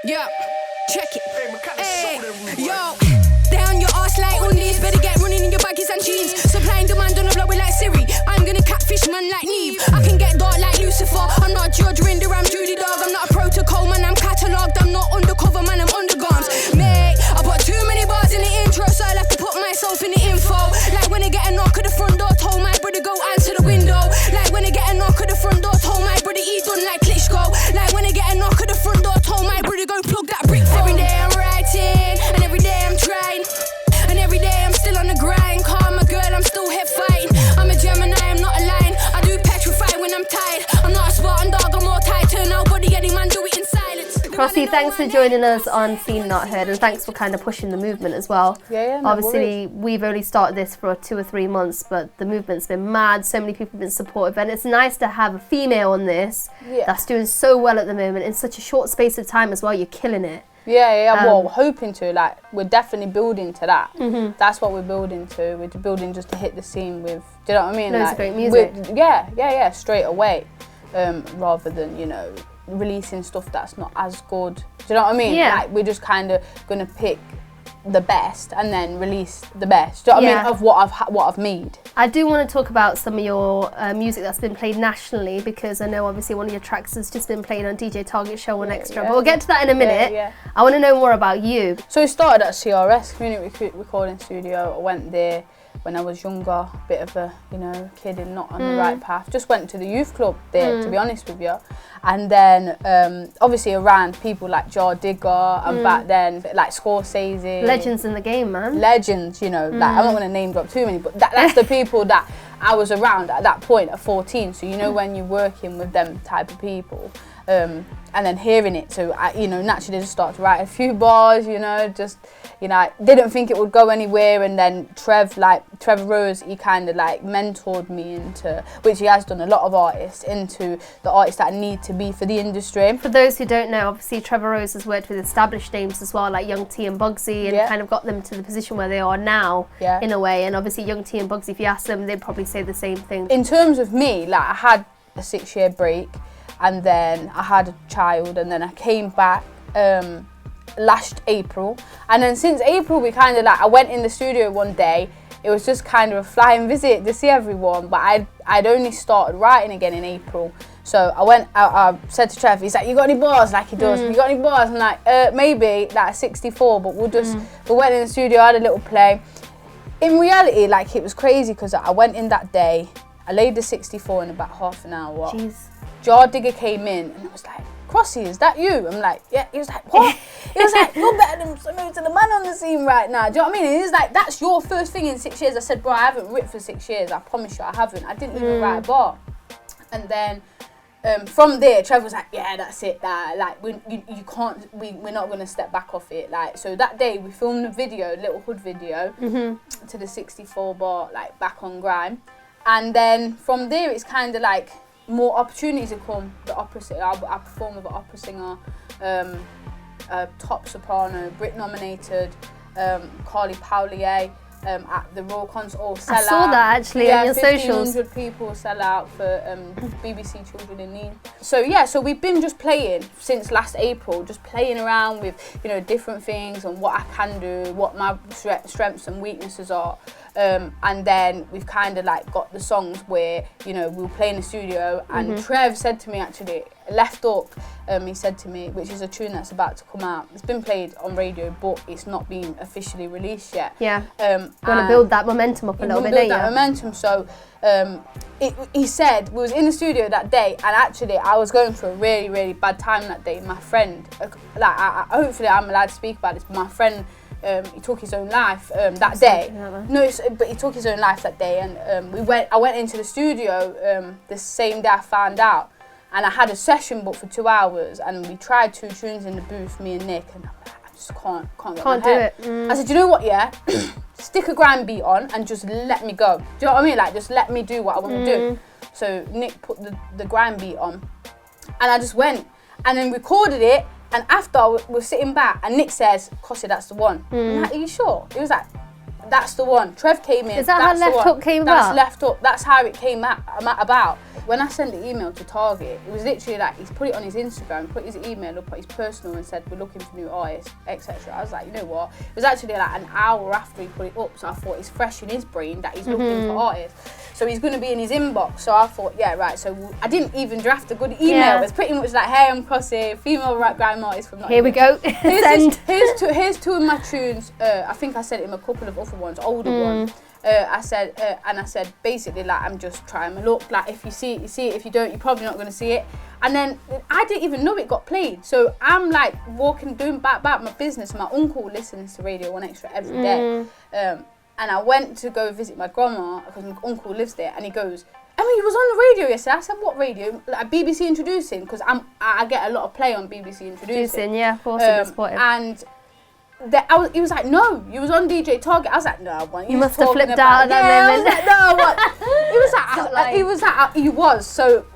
Yeah, check it. Hey, yo, down your ass like undies. Better get running in your baggies and jeans. Supply and demand on a blow it like Siri. I'm gonna catfish man like Neve. I can get dark like Lucifer. I'm not George Rinder, I'm Judy Dog. I'm not a protocol man, I'm catalogued. I'm not undercover man, I'm undergarms. Mate, I put too many bars in the intro, so I'll have to put myself in the info. Like when I get a knock at the front door, told my brother go answer the window. Like when I get a knock at the front door, told my brother he's done like Klitschko. Like when I get a knock at the front door, told my brother go plug that brick phone. Every day I'm writing, and every day I'm trying, and every day I'm still on the grind. Call my girl, I'm still here fighting. I'm a Gemini, I'm not a lion. I do petrify when I'm tired. I'm not a Spartan dog, I'm more tight. Turn out body, any man do it in silence. Crossy, thanks for joining us on Seen Not Heard, and thanks for kind of pushing the movement as well. Yeah, no obviously, worries. we've only started this for 2 or 3 months, but the movement's been mad. So many people have been supportive, and it's nice to have a female on this that's doing so well at the moment in such a short space of time as well. You're killing it. Yeah, well, we're hoping to, like, we're definitely building to that. That's what we're building to. We're building just to hit the scene with, do you know what I mean? Loads like, of great music. Yeah, straight away, rather than, you know, releasing stuff that's not as good. Do you know what I mean? Yeah. Like, we're just kind of going to pick the best and then release the best. Do you know what I mean? Of what I've made. I do want to talk about some of your music that's been played nationally, because I know obviously one of your tracks has just been played on DJ Target Show on Extra, but we'll get to that in a minute. I want to know more about you. So it started at CRS, Community Recording Studio. I went there when I was younger, a bit of a, you know, kid and not on the right path. Just went to the youth club there, to be honest with you. And then obviously around people like Jar Digger and back then like Scorsese. Legends in the game, man. Legends, you know, like, I'm not going to name drop too many, but that's the people that I was around at that point at 14. So, you know, when you're working with them type of people, and then hearing it, so I, you know, naturally just started to write a few bars, you know, just, you know, I didn't think it would go anywhere. And then Trevor Rose, he kind of like mentored me into, which he has done a lot of artists, into the artists that I need to be for the industry. For those who don't know, obviously Trevor Rose has worked with established names as well, like Young T and Bugsy, and kind of got them to the position where they are now, in a way. And obviously Young T and Bugsy, if you ask them, they'd probably say the same thing. In terms of me, like, I had a 6-year break, and then I had a child, and then I came back last April, and then since April we kind of like, I went in the studio one day. It was just kind of a flying visit to see everyone, but I'd only started writing again in April. So I said to Trev, he's like, you got any bars? Like he does, you got any bars? I'm like, maybe, like 64, but we'll just, we went in the studio, I had a little play. In reality, like, it was crazy because I went in that day, I laid the 64 in about half an hour. Jeez. Jar Digger came in and I was like, Crossy, is that you? I'm like, yeah. He was like, what? He was like, you're better than most of the man on the scene right now. Do you know what I mean? And he's like, that's your first thing in 6 years. I said, bro, I haven't written for 6 years. I promise you I haven't. I didn't even write a bar. And then from there, Trevor was like, yeah, that's it. Like, you can't, we're not going to step back off it. Like, so that day we filmed a video, a little hood video to the 64 bar, like back on grime. And then from there, it's kind of like more opportunities have come. The opera singer, I perform with an opera singer, a top soprano, Brit nominated, Carly Paulier, at the Royal Concert Hall. I saw that actually on your socials. 1,500 people sell out for BBC Children in Need. So yeah, so we've been just playing since last April, just playing around with, you know, different things and what I can do, what my strengths and weaknesses are. And then we've kind of like got the songs where, you know, we'll play in the studio, and Trev said to me, actually, Left Up, he said to me, which is a tune that's about to come out. It's been played on radio, but it's not been officially released yet. Yeah. You want to build that momentum up a little bit, don't you? Build that momentum. So he said, we was in the studio that day, and actually I was going through a really, really bad time that day. My friend, like, hopefully I'm allowed to speak about this, but my friend, he took his own life that day. But he took his own life that day, and I went into the studio the same day I found out, and I had a session booked for 2 hours, and we tried 2 tunes in the booth, me and Nick, and I'm like, I just can't get my head. Do it. I said, you know what, yeah? Stick a grime beat on and just let me go. Do you know what I mean? Like, just let me do what I want to do. So Nick put the grime beat on, and I just went and then recorded it. And after we're sitting back, and Nick says, Crossy, that's the one. I'm like, are you sure? He was like, That's the one. Trev came in. Is that how Left Hook came about? That's Left Hook. That's how it came about. When I sent the email to Target, it was literally like, he's put it on his Instagram, put his email up, put his personal, and said, we're looking for new artists, etc. I was like, you know what? It was actually like an hour after he put it up, so I thought it's fresh in his brain that he's looking for artists. So he's going to be in his inbox. So I thought, yeah, right. So I didn't even draft a good email. Yeah. It's pretty much like, hey, I'm Crossy, female rap grime artist from Nottingham. Here we go. Here's two of my tunes. I think I sent him a couple of other ones, older ones. I said basically, like, I'm just trying my luck. Like, if you see it, you see it. If you don't, you're probably not going to see it. And then I didn't even know it got played. So I'm like doing back my business. My uncle listens to Radio 1 Extra every day. And I went to go visit my grandma because my uncle lives there. And he goes, Emma, you was on the radio yesterday. I said, what radio? Like BBC Introducing, because I get a lot of play on BBC Introducing. Yeah, of course, and he was like, no, you was on DJ Target. I was like, no, what? You must have flipped out at that moment. I was like, no, what? He was. So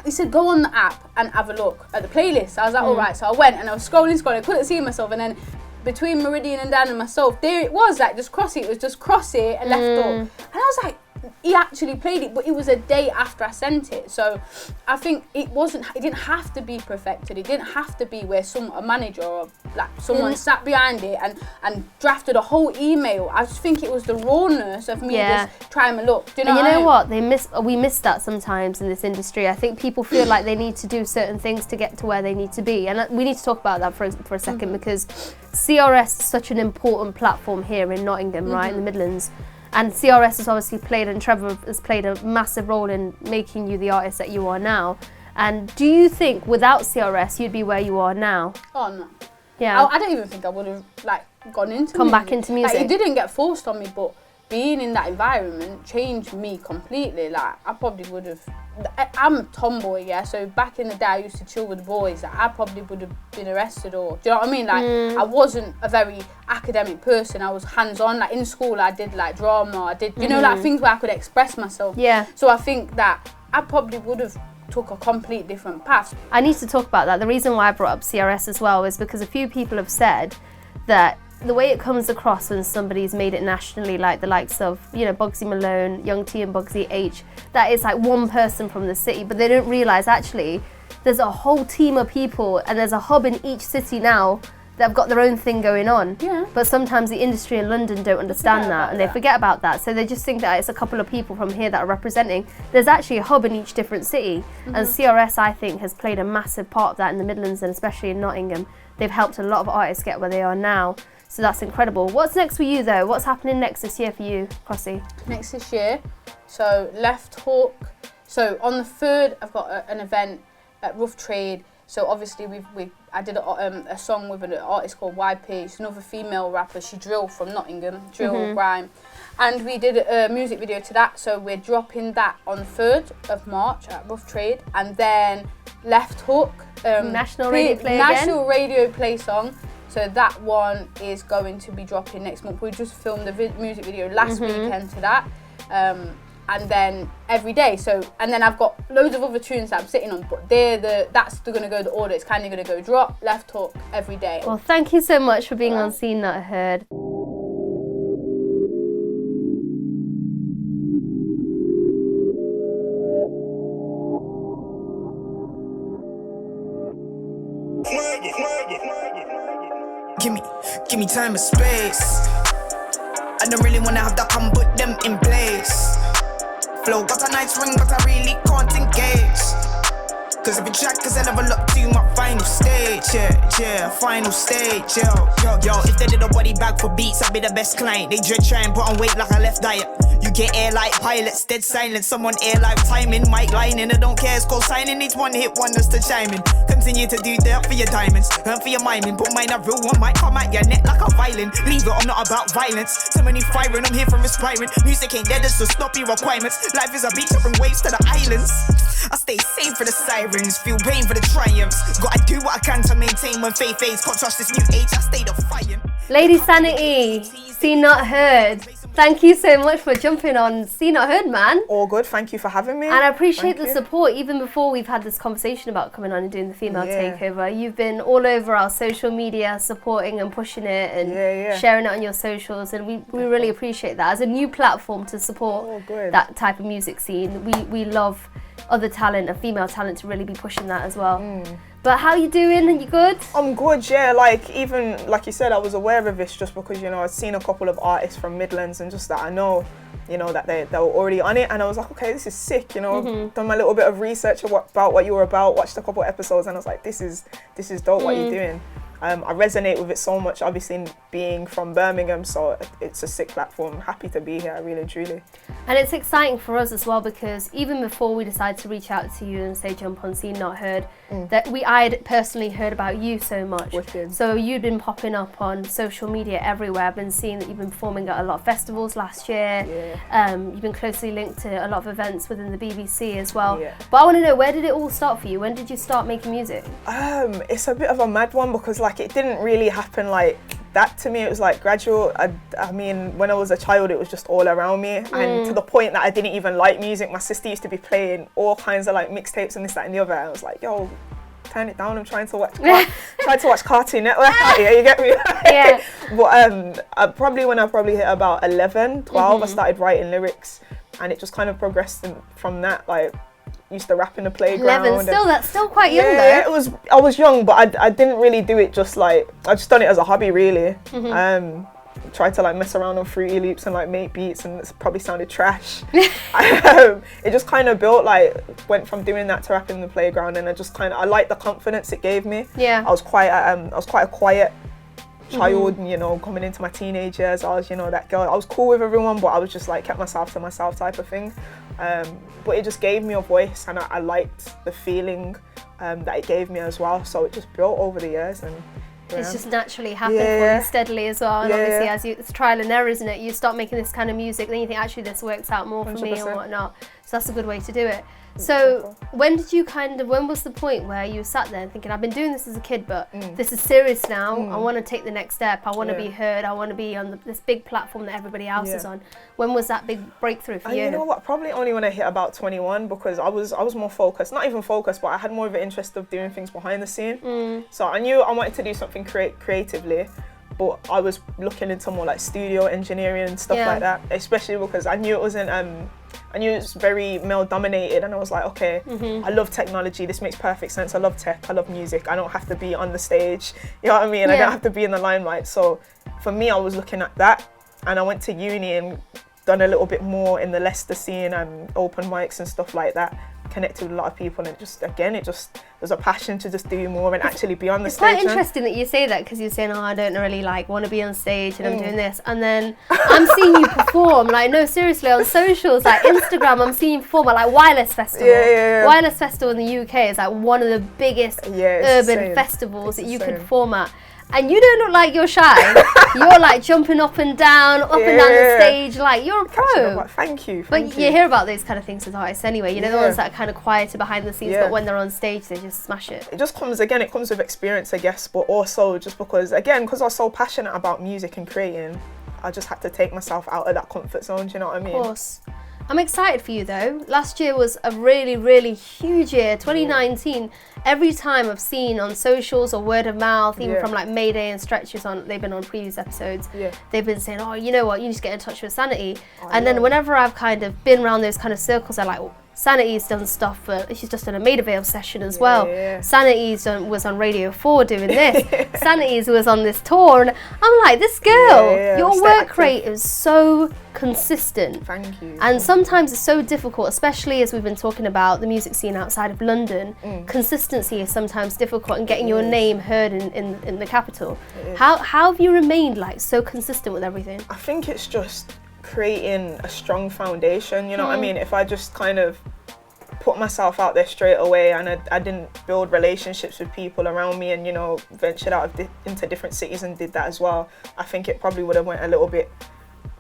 he said, go on the app and have a look at the playlist. I was like, all right. So I went and I was scrolling. I couldn't see myself. And then between Meridian and Dan and myself, there it was, like, just Crossy. It was just Crossy and Left Hook. And I was like, he actually played it, but it was a day after I sent it. So I think it didn't have to be perfected. It didn't have to be where a manager or like someone sat behind it and drafted a whole email. I just think it was the rawness of me just trying my luck. Do you know what I mean? We miss that sometimes in this industry. I think people feel like they need to do certain things to get to where they need to be. And we need to talk about that for a second because CRS is such an important platform here in Nottingham, right, in the Midlands. And CRS has obviously played, and Trevor has played a massive role in making you the artist that you are now. And do you think without CRS you'd be where you are now? Oh no. Yeah. I don't even think I would have gone into come back into music. Like, it didn't get forced on me, but being in that environment changed me completely. Like, I probably would have. I'm a tomboy, yeah. So back in the day, I used to chill with the boys. Like, I probably would have been arrested, or do you know what I mean? Like, I wasn't a very academic person. I was hands-on. Like, in school, I did like drama. I did, you know, like things where I could express myself. Yeah. So I think that I probably would have took a complete different path. I need to talk about that. The reason why I brought up CRS as well is because a few people have said that the way it comes across when somebody's made it nationally, like the likes of, you know, Bugsy Malone, Young T and Bugsy H, that is like one person from the city, but they don't realise actually there's a whole team of people and there's a hub in each city now that have got their own thing going on. Yeah. But sometimes the industry in London don't understand that and they forget about that. So they just think that it's a couple of people from here that are representing. There's actually a hub in each different city. And CRS, I think, has played a massive part of that in the Midlands and especially in Nottingham. They've helped a lot of artists get where they are now. So that's incredible. What's next for you though? What's happening next this year for you, Crossy? Next this year, so Left Hook. So on the 3rd, I've got an event at Rough Trade. So obviously I did a song with an artist called YP. She's another female rapper. She drill from Nottingham, drill grime. And we did a music video to that. So we're dropping that on the 3rd of March at Rough Trade. And then Left Hook. National radio play song. So that one is going to be dropping next month. We just filmed the music video last weekend to that. And then every day. So, and then I've got loads of other tunes that I'm sitting on, but that's going to go the order. It's kind of going to go drop, Left Hook, every day. Well, thank you so much for being on Seen Not Heard. Give me time and space. I don't really wanna have to come put them in place. Flow got a nice ring, but I really can't engage. Cause if you track, cause I never look to my final stage. Yeah, final stage, yo. If they did a body bag for beats, I'd be the best client. They dread try and put on weight like I left diet. You get air like pilots, dead silent. Someone air like timing, mic lining. I don't care, it's called signing. Needs one hit wonders to chime in. Continue to do that for your diamonds, and for your miming. Put mine a real one, might come at your neck like a violin. Leave it, I'm not about violence. So many firing, I'm here for inspiring. Music ain't dead, it's to stop your requirements. Life is a beach, I bring waves to the islands. I stay safe for the sirens, feel pain for the triumphs. Gotta do what I can to maintain when faith fades. Can't trust this new age, I stay defiant. Lady Sanity, Seen Not Heard. Thank you so much for jumping on Seen Not Heard, man. All good. Thank you for having me. And I appreciate Thank the you. support. Even before we've had this conversation about coming on and doing the female takeover, you've been all over our social media, supporting and pushing it and sharing it on your socials. And we really appreciate that. As a new platform to support that type of music scene, we love other talent and female talent to really be pushing that as well. But how you doing? Are you good? I'm good, yeah. Like, even, like you said, I was aware of this just because, you know, I'd seen a couple of artists from Midlands and just that I know, you know, that they were already on it. And I was like, okay, this is sick, you know. Done my little bit of research about what you were about, watched a couple of episodes, and I was like, this is dope what you're doing. I resonate with it so much, obviously being from Birmingham, so it's a sick platform. Happy to be here, really, truly. And it's exciting for us as well because even before we decided to reach out to you and say jump on Seen Not Heard, that I had personally heard about you so much. Wicked. So you'd been popping up on social media everywhere. I've been seeing that you've been performing at a lot of festivals last year. You've been closely linked to a lot of events within the BBC as well. But I want to know, where did it all start for you? When did you start making music? It's a bit of a mad one because like it didn't really happen like that to me. It was like gradual. I mean, when I was a child, it was just all around me, and to the point that I didn't even like music. My sister used to be playing all kinds of like mixtapes and this, that, and the other. I was like, yo, turn it down. I'm trying to watch Cartoon Network out here. You get me? But probably when I hit about 11, 12, I started writing lyrics, and it just kind of progressed from that. Like, used to rap in the playground. 11, that's still quite young though. Yeah, I was young, but I didn't really do it just like, I just done it as a hobby really. Tried to like mess around on Fruity Loops and like make beats, and it probably sounded trash. It just kind of built, like, went from doing that to rapping in the playground, and I liked the confidence it gave me. I was quite a quiet child, you know, coming into my teenage years. I was, you know, that girl. I was cool with everyone, but I was just like kept myself to myself type of thing. But it just gave me a voice, and I liked the feeling that it gave me as well. So it just built over the years, and it's just naturally happened for you steadily as well. And obviously, it's trial and error, isn't it? You start making this kind of music, then you think actually this works out more for 100%. Me and whatnot. So that's a good way to do it. So when was the point where you sat there thinking, I've been doing this as a kid, but this is serious now. I want to take the next step. I want to be heard. I want to be on this big platform that everybody else is on. When was that big breakthrough for you? You know what? Probably only when I hit about 21, because I was more focused. Not even focused, but I had more of an interest of doing things behind the scene. So I knew I wanted to do something creatively. But I was looking into more like studio engineering and stuff like that, especially because I knew it wasn't. I knew it's very male dominated, and I was like, okay, I love technology. This makes perfect sense. I love tech. I love music. I don't have to be on the stage. You know what I mean? I don't have to be in the limelight. So for me, I was looking at that, and I went to uni and done a little bit more in the Leicester scene and open mics and stuff like that. Connected with a lot of people, and there's a passion to just do more and actually be on the stage. It's quite interesting that you say that, because you're saying, I don't really like want to be on stage and I'm doing this, and then I'm seeing you perform, like, no, seriously, on socials, like Instagram, I'm seeing you perform at like Wireless Festival. Wireless Festival in the UK is like one of the biggest urban festivals that you could perform at. And you don't look like you're shy. You're like jumping up and down the stage, like you're a pro. Thank you. But you hear about those kind of things with artists anyway. You know, the ones that are kind of quieter behind the scenes, but when they're on stage, they just smash it. It just comes with experience, I guess, but also just because I was so passionate about music and creating, I just had to take myself out of that comfort zone. Do you know what I mean? Of course. I'm excited for you though. Last year was a really, really huge year. 2019, every time I've seen on socials or word of mouth, even from like Mayday and Stretchers they've been on previous episodes, they've been saying, oh, you know what, you need to get in touch with Sanity. And then whenever I've kind of been around those kind of circles, they're like, Sanity's done stuff, she's just done a Maida Vale session as well. Sanity's was on Radio 4 doing this. Sanity's was on this tour, and I'm like, this girl, your work rate is so consistent. Thank you. And sometimes it's so difficult, especially as we've been talking about the music scene outside of London. Consistency is sometimes difficult, and getting your name heard in the capital. How have you remained like so consistent with everything? I think it's just creating a strong foundation, you know what I mean? If I just kind of put myself out there straight away, and I didn't build relationships with people around me, and, you know, ventured out into different cities and did that as well, I think it probably would have went a little bit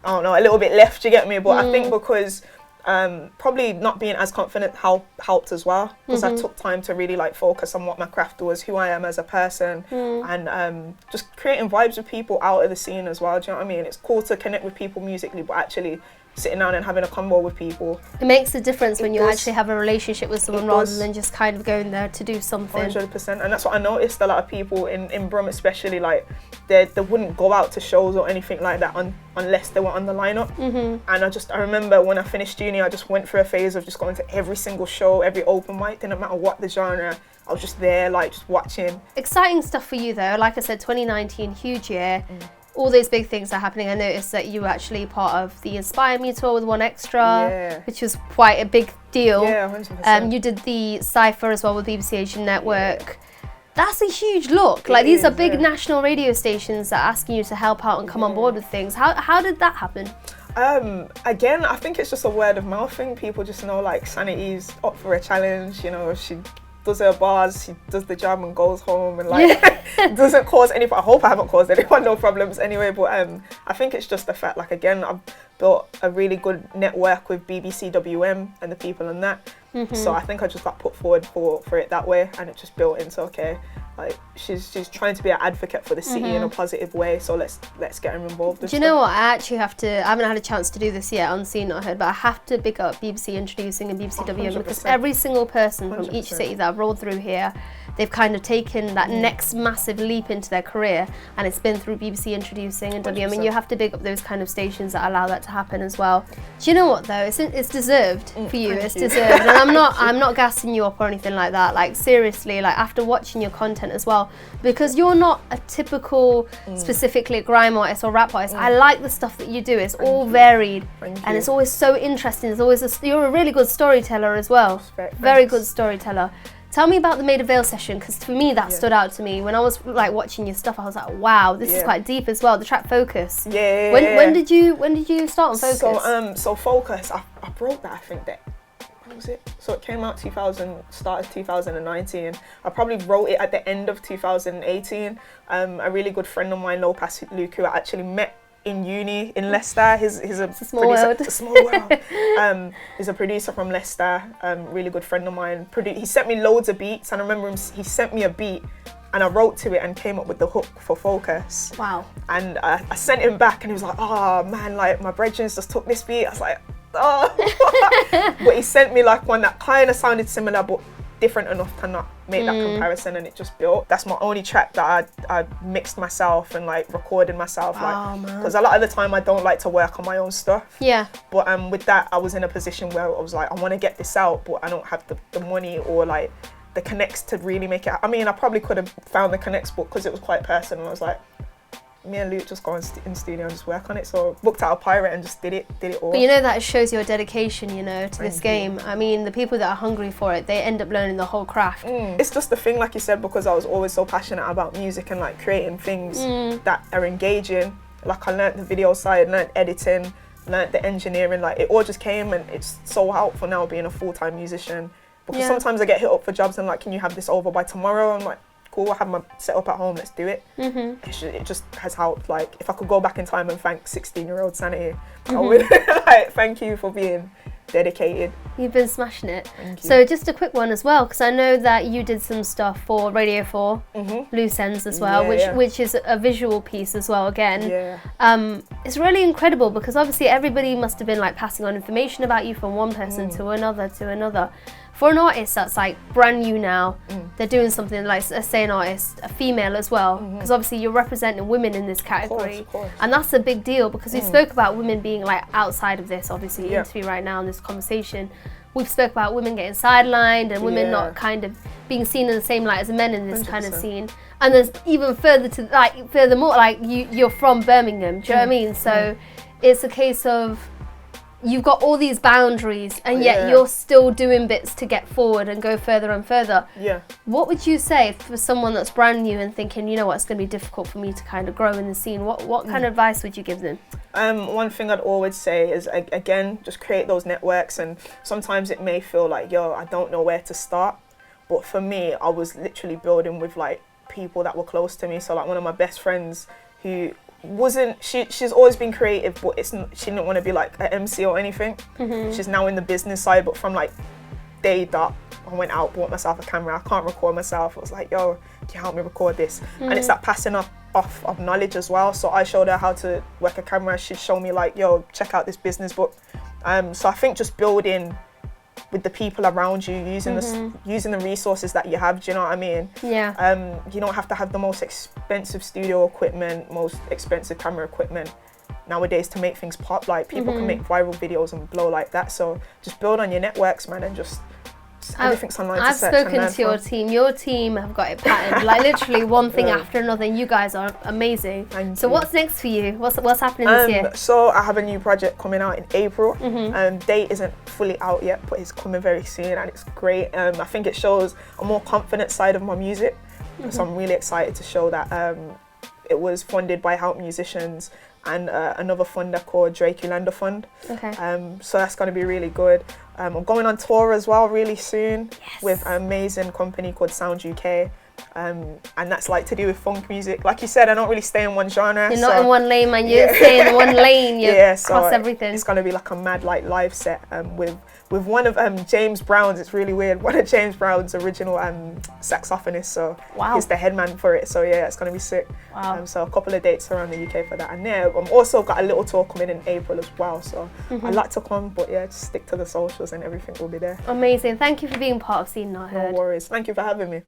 left, you get me? But I think because Probably not being as confident helped as well, because I took time to really like focus on what my craft was, who I am as a person, and just creating vibes with people out of the scene as well. Do you know what I mean? It's cool to connect with people musically, but actually sitting down and having a convo with people. It makes a difference when you does. actually have a relationship with someone rather than just kind of going there to do something. 100%, and that's what I noticed. A lot of people in Brum especially, like they wouldn't go out to shows or anything like that unless they were on the lineup. And I remember when I finished uni, I just went through a phase of just going to every single show, every open mic, didn't matter what the genre. I was just there, like just watching. Exciting stuff for you though. Like I said, 2019, huge year. All those big things are happening. I noticed that you were actually part of the Inspire Me tour with One Extra, which was quite a big deal. Yeah, 100%. You did the Cypher as well with BBC Asian Network. That's a huge look. Like these are big national radio stations that are asking you to help out and come on board with things. How did that happen? Again, I think it's just a word of mouth thing. People just know like Sanity's up for a challenge, you know, she does her bars, she does the job and goes home and like doesn't cause any, I hope I haven't caused anyone no problems anyway, but I think it's just the fact, like again, I've built a really good network with BBC WM and the people in that. So I think I just got put forward for it that way, and it just built into, okay, like she's trying to be an advocate for the city in a positive way, so let's get her involved. Do you know what, I actually have to, I haven't had a chance to do this yet on Seen Not Heard, but I have to big up BBC Introducing and BBC WM, because every single person from 100%. each city that I've rolled through here, they've kind of taken that next massive leap into their career, and it's been through BBC Introducing and WM, and you have to big up those kind of stations that allow that to happen as well. Do you know what though, it's deserved for you, it's deserved, and I'm not gassing you up or anything like that, like seriously, like after watching your content as well, because you're not a typical specifically grime artist or rap artist. I like the stuff that you do, it's all varied, and it's always so interesting. There's always you're a really good storyteller as well, very good storyteller. Tell me about the Maida Vale session, because for me that stood out to me. When I was like watching your stuff, I was like, wow, this is quite deep as well. The track Focus. When did you start on Focus? So Focus, I wrote that, I think that, when was it? So it came out started 2019. I probably wrote it at the end of 2018. A really good friend of mine, Lopez Luke, who I actually met in uni in Leicester. He's a small producer. world. It's a small world. He's a producer from Leicester. Really good friend of mine. He sent me loads of beats, and I remember he sent me a beat, and I wrote to it and came up with the hook for Focus. Wow. And I sent him back, and he was like, "Oh man, like my brethren just took this beat." I was like, "Oh," but he sent me like one that kind of sounded similar, but different enough to not make that comparison, and it just built. That's my only track that I mixed myself and like recorded myself, like, because a lot of the time I don't like to work on my own stuff. Yeah. But with that, I was in a position where I was like, I want to get this out, but I don't have the money or like the connects to really make it. I mean, I probably could have found the connects, but because it was quite personal, I was like, me and Luke just go in the studio and just work on it. So booked out a pirate and just did it all. But you know, that shows your dedication, you know, to this game. I mean, the people that are hungry for it, they end up learning the whole craft. It's just the thing, like you said, because I was always so passionate about music and like creating things that are engaging. Like I learnt the video side, learnt editing, learnt the engineering, like it all just came, and it's so helpful now being a full-time musician. Because sometimes I get hit up for jobs and like, can you have this over by tomorrow? I'm like, cool, I have my setup at home, let's do it. It just has helped. Like if I could go back in time and thank 16-year-old Sanity, I would. Like, thank you for being dedicated. You've been smashing it. So just a quick one as well, because I know that you did some stuff for Radio 4, Loose Ends as well, which is a visual piece as well again. It's really incredible, because obviously everybody must have been like passing on information about you from one person to another. For an artist that's like brand new now, they're doing something like, say an artist, a female as well, because obviously you're representing women in this category, of course. and that's a big deal, because we spoke about women being like outside of this, obviously, interview right now in this conversation. We've spoke about women getting sidelined and women not kind of being seen in the same light as men in this 100%. Kind of scene. And there's even furthermore, like you're from Birmingham, do you know what I mean? So it's a case of, you've got all these boundaries, and yet you're still doing bits to get forward and go further and further. What would you say for someone that's brand new and thinking, you know what, it's going to be difficult for me to kind of grow in the scene? What kind of advice would you give them? One thing I'd always say is, again, just create those networks. And sometimes it may feel like, yo, I don't know where to start. But for me, I was literally building with like people that were close to me. So like one of my best friends who she's always been creative, but she didn't want to be like an MC or anything. She's now in the business side, but from like day dot, I went out, bought myself a camera. I can't record myself. I was like, yo, can you help me record this? And it's that passing off of knowledge as well. So I showed her how to work a camera. She'd show me like, yo, check out this business book. So I think just building with the people around you, using the resources that you have, do you know what I mean? Yeah. You don't have to have the most expensive studio equipment, most expensive camera equipment nowadays to make things pop. Like people can make viral videos and blow like that. So just build on your networks, man, and just everything's online to I've search spoken and learn to your from. team. Your team have got it patterned, like literally one thing after another. And you guys are amazing. Thank so you. what's next for you? What's happening this year? So I have a new project coming out in April. Date isn't fully out yet, but it's coming very soon and it's great. I think it shows a more confident side of my music. So I'm really excited to show that. It was funded by Help Musicians and another funder called Drake Yolanda Fund. Okay. So that's going to be really good. I'm going on tour as well really soon with an amazing company called Sound UK. And that's like to do with funk music. Like you said, I don't really stay in one genre. You're not in one lane, man. You stay in one lane. You cross everything. It's going to be like a mad like live set with one of James Brown's. It's really weird. One of James Brown's original saxophonists. So he's the headman for it. So yeah, it's going to be sick. Wow. So a couple of dates around the UK for that. And yeah, I'm also got a little tour coming in April as well. So I'd like to come, but yeah, just stick to the socials and everything will be there. Amazing. Thank you for being part of Seen Not Heard. No worries. Thank you for having me.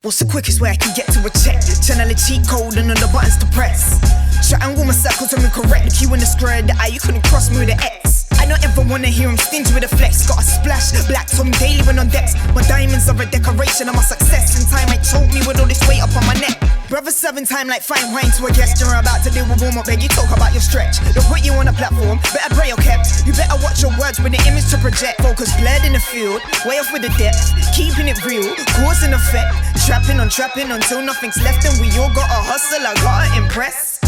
What's the quickest way I can get to a check? Channel a cheat code and all the buttons to press. Triangle my circles and we correct the Q and the square, the I, you couldn't cross me with the X. I don't ever wanna hear him stingy with a flex. Got a splash, black Tom daily when on decks. My diamonds are a decoration of my success. In time I choke me with all this weight up on my neck. Brother 7 time like fine wine to a guest. You're about to deal with warm up, beg you talk about your stretch. They'll put you on a platform, better pray you're kept. You better watch your words with the image to project. Focus blurred in the field, way off with the depth. Keeping it real, cause and effect. Trapping until nothing's left. And we all gotta hustle, I gotta impress.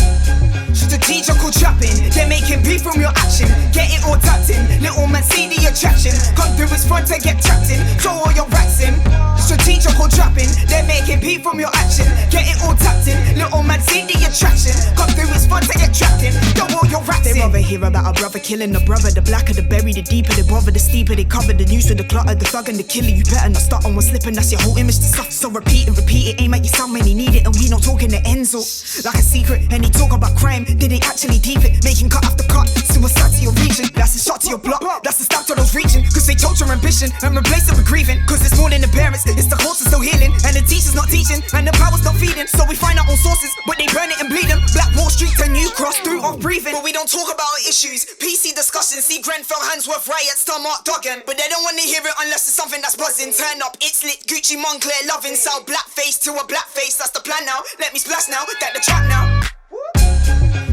Strategical trapping, they're making beef from your action. Get it all tapped in, little man see the attraction. Come through his front to get trapped in, throw all your racks in. Strategical trapping, they're making beef from your action. Get it all tapped in, little man see the attraction. Come through his front to get trapped in, throw all your racks in. They rather hear about a brother killing a brother. The blacker the berry, the deeper they bother. The steeper they cover, the news with the clutter. The thug and the killer, you better not start on one slipping. That's your whole image to suffer. So repeat it, aim at yourself when you need it. And we not talking the Enzo, like a secret. And he talk about crime, did they actually deep it? Making cut after cut, suicide to your region. That's a shot to your block, that's a stab to those reaching. Cause they choke your ambition and replace it with grieving. Cause it's more than the parents, it's the culture still healing. And the teacher's not teaching, and the power's not feeding. So we find our own sources, but they burn it and bleed them. Black Wall Street to New Cross through off breathing. But we don't talk about our issues, PC discussion. See Grenfell, Handsworth, riots, to Mark Duggan. But they don't wanna hear it unless it's something that's buzzing. Turn up, it's lit, Gucci, Moncler, loving. Sell blackface to a blackface, that's the plan now. Let me splash now, get the trap now.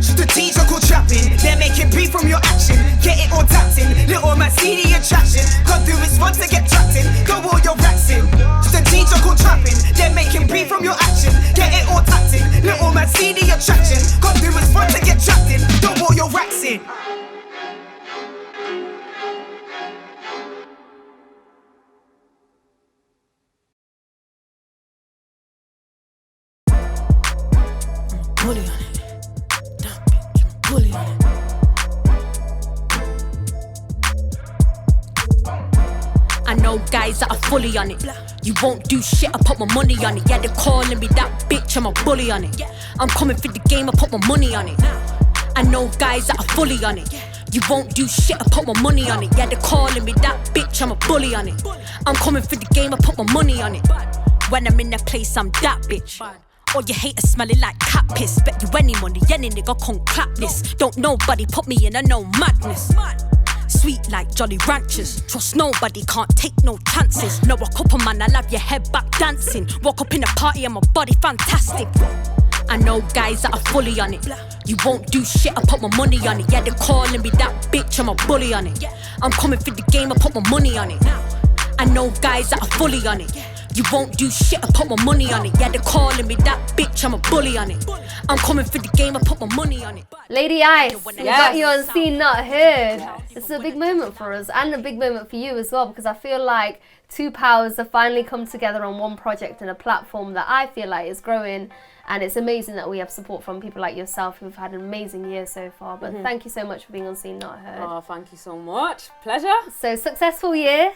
Strategical trapping, they're making beef from your action. Get it all tapped in, little man see the attraction. Come through his fun to get trapped in, throw all your racks in. Strategical trapping, they're making beef from your action. Get it all tapped in, little man see the attraction. Come through his fun to get trapped in, throw all your racks in. Bully on it. Bully on it. I know guys that are fully on it. You won't do shit, I put my money on it. Yeah, they're calling me that bitch, I'm a bully on it. I'm coming for the game, I put my money on it. I know guys that are fully on it. You won't do shit, I put my money on it. Yeah, they're calling me that bitch, I'm a bully on it. I'm coming for the game, I put my money on it. When I'm in the place, I'm that bitch. All you haters smelling like cat piss. Bet you any money, any nigga can't clap this. Don't nobody put me in a no madness. Sweet like Jolly Ranchers. Trust nobody, can't take no chances. Know a couple man, I'll have your head back dancing. Walk up in a party and my body fantastic. I know guys that are fully on it. You won't do shit, I put my money on it. Yeah, they're calling me that bitch, I'm a bully on it. I'm coming for the game, I put my money on it. I know guys that are fully on it. You won't do shit, I put my money on it. Yeah, they're calling me that bitch, I'm a bully on it. I'm coming for the game, I put my money on it. Lady Ice, we got you on Seen Not Heard. This is a big moment for us and a big moment for you as well, because I feel like two powers have finally come together on one project and a platform that I feel like is growing, and it's amazing that we have support from people like yourself who've had an amazing year so far. But thank you so much for being on Seen Not Heard. Oh, thank you so much. Pleasure. So, successful year.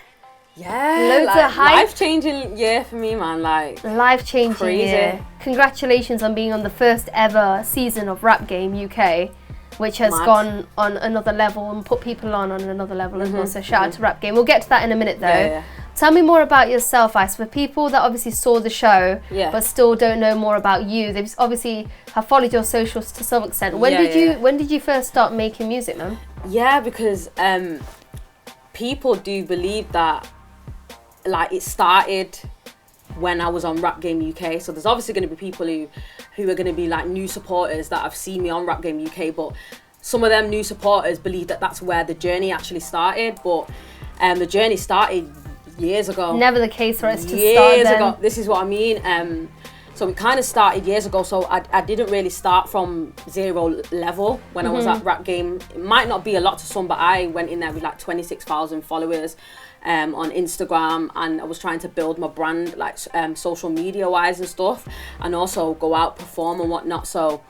Yeah, Loads like, of hype. life-changing year for me, man. Like Life-changing crazy. year. Congratulations on being on the first ever season of Rap Game UK, which has gone on another level and put people on another level as well. So shout out to Rap Game. We'll get to that in a minute though. Yeah. Tell me more about yourself, Ice. For people that obviously saw the show but still don't know more about you, they've obviously have followed your socials to some extent. When did you first start making music, man? Yeah, because people do believe that like it started when I was on Rap Game UK. So there's obviously going to be people who are going to be like new supporters that have seen me on Rap Game UK, but some of them new supporters believe that that's where the journey actually started. But the journey started years ago. Never the case for us to start years then. ago. This is what I mean. So it kind of started years ago. So I didn't really start from zero level when I was at Rap Game. It might not be a lot to some, but I went in there with like 26,000 followers on Instagram, and I was trying to build my brand like social media wise and stuff, and also go out, perform and whatnot. So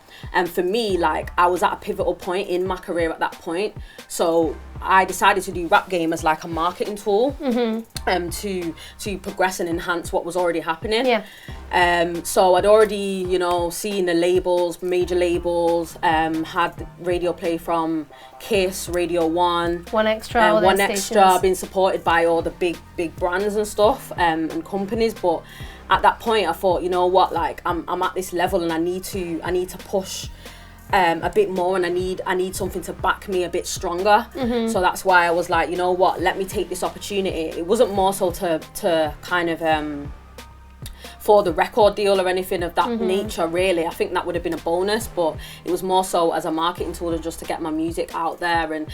for me, like I was at a pivotal point in my career at that point. So I decided to do Rap Game as like a marketing tool to progress and enhance what was already happening. So I'd already, seen the labels, major labels, had radio play from Kiss, Radio 1, One Extra, One Extra, been supported by all the big brands and stuff and companies. But at that point, I thought, you know what, like I'm at this level and I need to push a bit more, and I need something to back me a bit stronger. So that's why I was like, you know what, let me take this opportunity. It wasn't more so to kind of for the record deal or anything of that nature, really. I think that would have been a bonus, but it was more so as a marketing tool and just to get my music out there and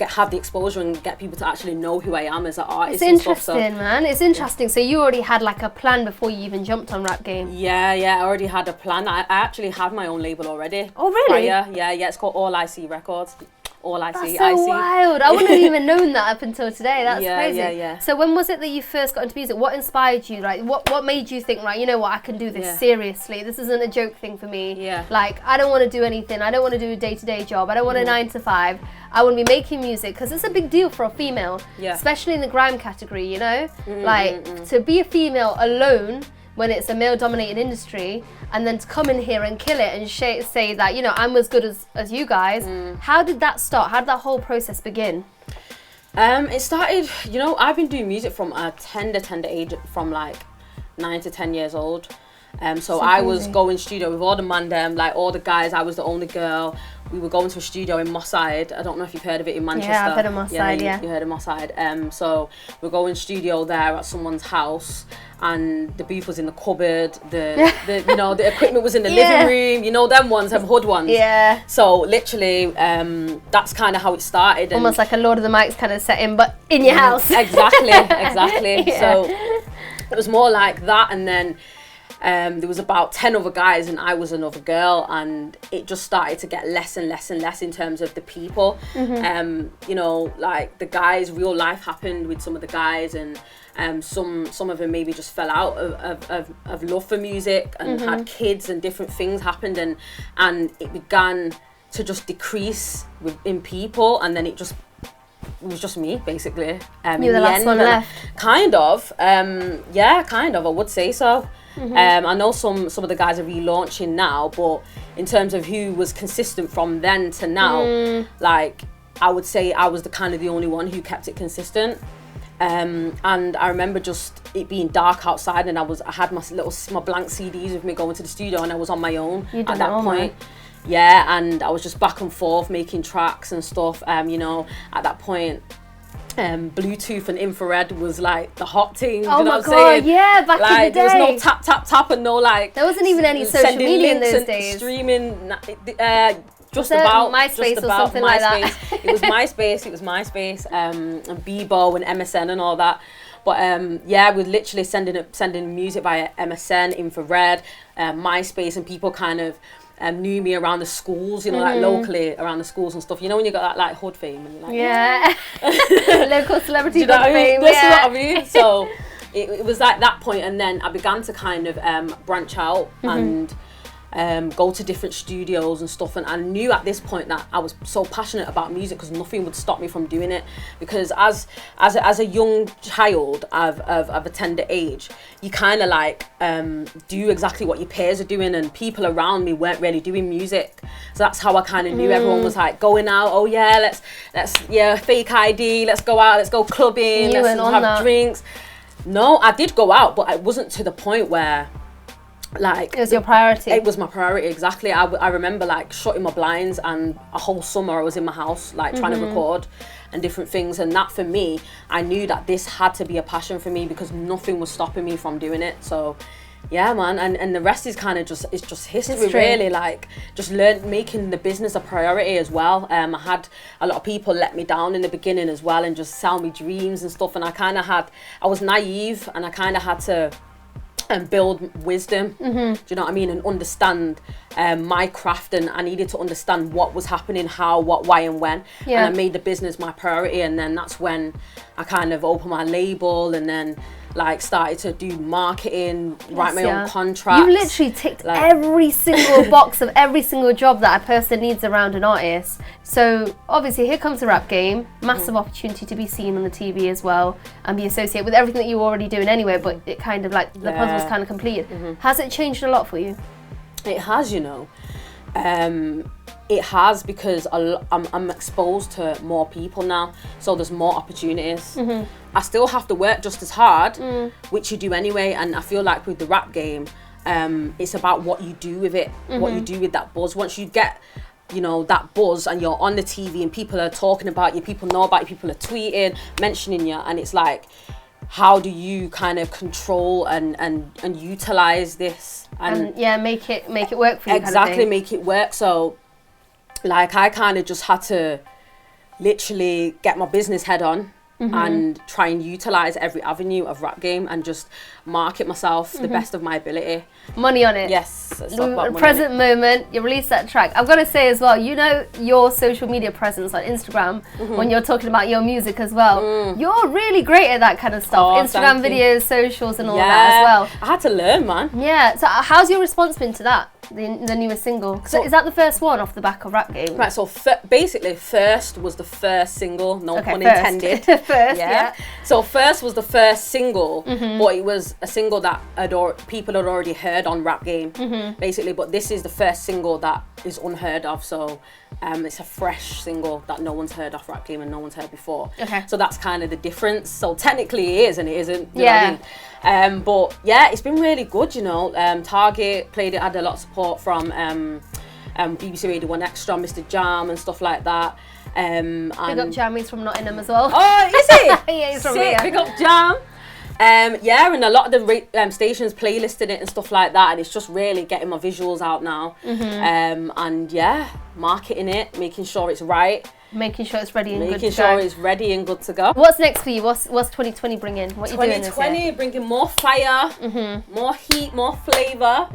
have the exposure and get people to actually know who I am as an artist. It's interesting, man. It's interesting. So you already had like a plan before you even jumped on Rap Game. Yeah, I already had a plan. I actually had my own label already. Oh, really? Yeah, it's called All I See Records. All I See, That's so wild. I wouldn't have even known that up until today. That's crazy. Yeah. So when was it that you first got into music? What inspired you? Like, what made you think, right, you know what, I can do this seriously. This isn't a joke thing for me. Yeah. Like, I don't want to do anything. I don't want to do a day-to-day job. I don't want a 9 to 5. I want to be making music because it's a big deal for a female, especially in the grime category, to be a female alone when it's a male-dominated industry, and then to come in here and kill it and say that, I'm as good as you guys. How did that start? How did that whole process begin? It started, I've been doing music from a tender age, from like 9 to 10 years old. So I was going studio with all the man them, like all the guys. I was the only girl. We were going to a studio in Moss Side. I don't know if you've heard of it in Manchester. Yeah, I've heard of Moss Side, You heard of Moss Side. So we're going studio there at someone's house, and the booth was in the cupboard. The equipment was in the living room. Them ones, them hood ones. Yeah. So literally, that's kind of how it started. Almost like a Lord of the Mics kind of setting, but in your house. Exactly. Yeah. So it was more like that, and then there was about 10 other guys and I was another girl, and it just started to get less and less and less in terms of the people. Like the guys, real life happened with some of the guys, and some of them maybe just fell out of love for music and had kids, and different things happened, and it began to just decrease in people, and then it was just me, basically. You're the last one left. Kind of. I would say so. I know some of the guys are relaunching now, but in terms of who was consistent from then to now, like I would say I was the only one who kept it consistent. And I remember just it being dark outside, and I had my blank CDs with me going to the studio, and I was on my own at that point. Yeah, and I was just back and forth making tracks and stuff. At that point, Bluetooth and infrared was like the hot thing. Oh you know my what I'm God, saying? yeah, back like, in the day. There was no tap and no like. There wasn't even any social sending media in links those and days. Streaming, just there about MySpace just or about something like that? MySpace. It was MySpace, and Bebo and MSN and all that. But yeah, we're literally sending music via MSN, infrared, MySpace, and people kind of knew me around the schools, you know, like locally around the schools and stuff. You know when you got that like hood fame and you're like, Yeah. Local celebrity do you know what I mean? fame. That's Yeah. what I mean. So it was like that point, and then I began to kind of branch out and go to different studios and stuff, and I knew at this point that I was so passionate about music because nothing would stop me from doing it. Because as a young child of a tender age, you kind of like do exactly what your peers are doing, and people around me weren't really doing music. So that's how I kind of knew everyone was like going out. Oh yeah, let's fake ID. Let's go out. Let's go clubbing. You let's went on have that. drinks. No, I did go out, but it wasn't to the point where. Like It was your priority. It was my priority, exactly. I remember like shutting my blinds, and a whole summer I was in my house like trying to record and different things, and that for me, I knew that this had to be a passion for me because nothing was stopping me from doing it. So yeah, man, and the rest is kind of just history really. Like just making the business a priority as well. I had a lot of people let me down in the beginning as well and just sell me dreams and stuff, and I was naive, and I kind of had to and build wisdom, do you know what I mean, and understand my craft, and I needed to understand what was happening, how, what, why and when, and I made the business my priority. And then that's when I kind of opened my label, and then like started to do marketing, write my own contracts. You literally ticked every single box of every single job that a person needs around an artist. So obviously here comes the rap game, massive opportunity to be seen on the TV as well and be associated with everything that you were already doing anyway, but it kind of like the puzzle's kind of completed. Has it changed a lot for you? It has, you know. It has, because I'm exposed to more people now, so there's more opportunities. I still have to work just as hard, which you do anyway, and I feel like with the rap game, it's about what you do with it, what you do with that buzz. Once you get, you know, that buzz and you're on the TV and people are talking about you, people know about you, people are tweeting, mentioning you, and it's like, how do you kind of control and utilize this and make it work for you? Exactly, kind of thing. make it work. So like I kind of just had to literally get my business head on and try and utilize every avenue of rap game and just market myself the best of my ability. Money on it. Yes. Let's talk about money present moment, you release that track. I've got to say as well, you know, your social media presence on Instagram, when you're talking about your music as well, you're really great at that kind of stuff. Instagram videos, socials and all that as well. I had to learn, man. Yeah, so how's your response been to that, the newest single? So is that the first one off the back of Rap Game? Right, so basically First was the first single, no pun intended. Yeah. So First was the first single, but it was a single that people had already heard on Rap Game, basically. But this is the first single that is unheard of. So it's a fresh single that no one's heard off Rap Game and no one's heard before. Okay. So that's kind of the difference. So technically it is and it isn't. You know what I mean? But yeah, it's been really good, you know. Target played it, had a lot of support from BBC Radio 1 Extra, Mr. Jam and stuff like that. Big up Jam, he's from Nottingham as well. Oh, is he? Yeah, he's from Sick. here. Big up Jam. Yeah, and a lot of the stations playlisted it and stuff like that, and it's just really getting my visuals out now. And yeah, marketing it, making sure it's right. Making sure it's ready and good to go. Making sure it's ready and good to go. What's next for you? What's 2020 bringing? What are you doing this year? 2020 bringing more fire, more heat, more flavour.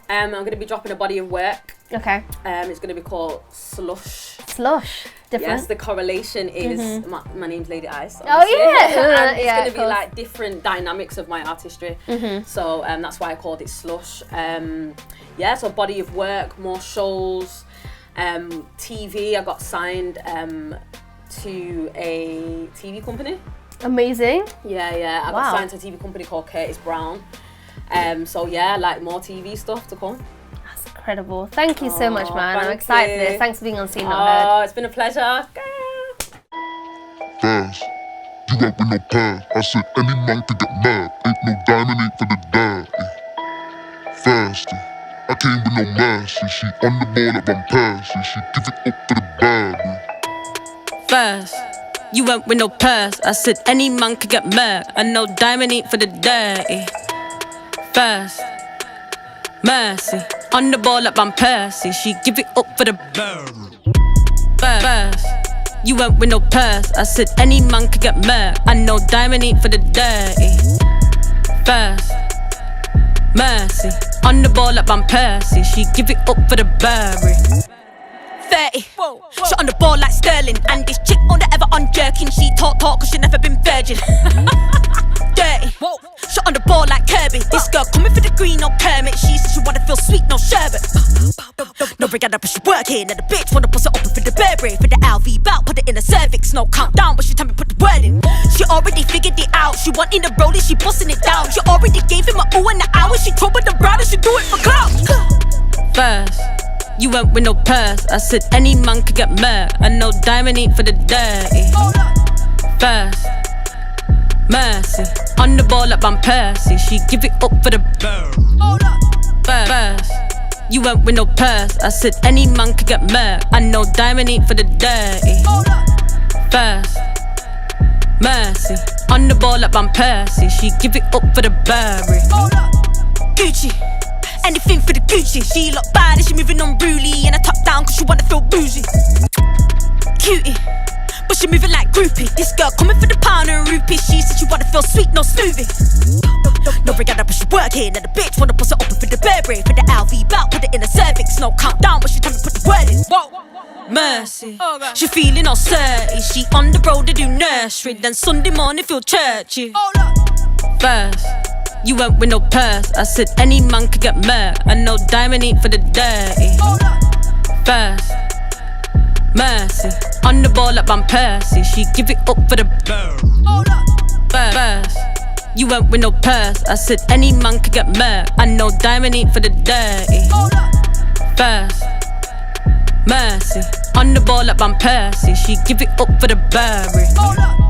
I'm going to be dropping a body of work. Okay. It's going to be called Slush. Slush. Different. Yes, the correlation is my name's Lady Ice. Oh yeah. And it's going to be like different dynamics of my artistry. So that's why I called it Slush. Yeah, so body of work, more shows. TV, I got signed to a TV company. Amazing. Yeah. I got signed to a TV company called Curtis Brown. So yeah, like more TV stuff to come. That's incredible. Thank you so much, man. I'm excited for this. Thanks for being on Seen Not Heard. Oh, it's been a pleasure. Fast. You up with no pad. I said any man could get mad. Ain't no diamond, ain't for the dad. Faster. I came with no mercy. She on the ball up, I'm passing. She give it up for the bad. First, You went with no purse. I said any man could get murked. I know diamond ain't for the dirty. First, mercy. On the ball like Van Persie. She give it up for the first. You went with no purse. I said any man could get murked. I know diamond ain't for the dirty. First, mercy. On the ball like Van Persie. She give it up for the Burberry. 30. Shot on the ball like Sterling. And this chick on the ever on jerking. She talk cause she never been virgin. Dirty. Shot on the ball like Kirby. This girl coming for the green, no permit. She said she wanna feel sweet, no sherbet. No regatta, but she working. And the bitch wanna bust it open for the Burberry. For the LV belt, put it in the cervix. No countdown, but she tell me put the word in. She already figured it out. She wanting the rollie, she busting it down. She already gave him a ooh and an hour. She troubled the bride and she do it for clout. First, you went with no purse. I said any man could get murked. I know diamond ain't for the dirty. First, mercy. On the ball like Van Persie. She give it up for the first. You went with no purse. I said any man could get murked. I know diamond ain't for the dirty. First, mercy. On the ball like Van Persie. She give it up for the Burberry. Gucci. Anything for the Gucci. She look bad and she moving on unruly. And I top down cause she wanna feel bougie. Cutie, but she moving like groupie. This girl coming for the pound and rupee. She said she wanna feel sweet, no smoothie. No regatta, but she working. And the bitch wanna bust it open for the Burberry. For the LV belt, put it in the cervix. No countdown, but she tell me put the word in. Mercy, she feeling all dirty. She on the road to do nursery. Then Sunday morning feel churchy. First, you went with no purse. I said any man could get murked. I know diamond ain't for the dirty. First, mercy. On the ball like Van Persie. She give it up for the first. You went with no purse. I said any man could get murked. I know diamond ain't for the dirty. First, mercy. On the ball like Van Persie. She give it up for the Burberry.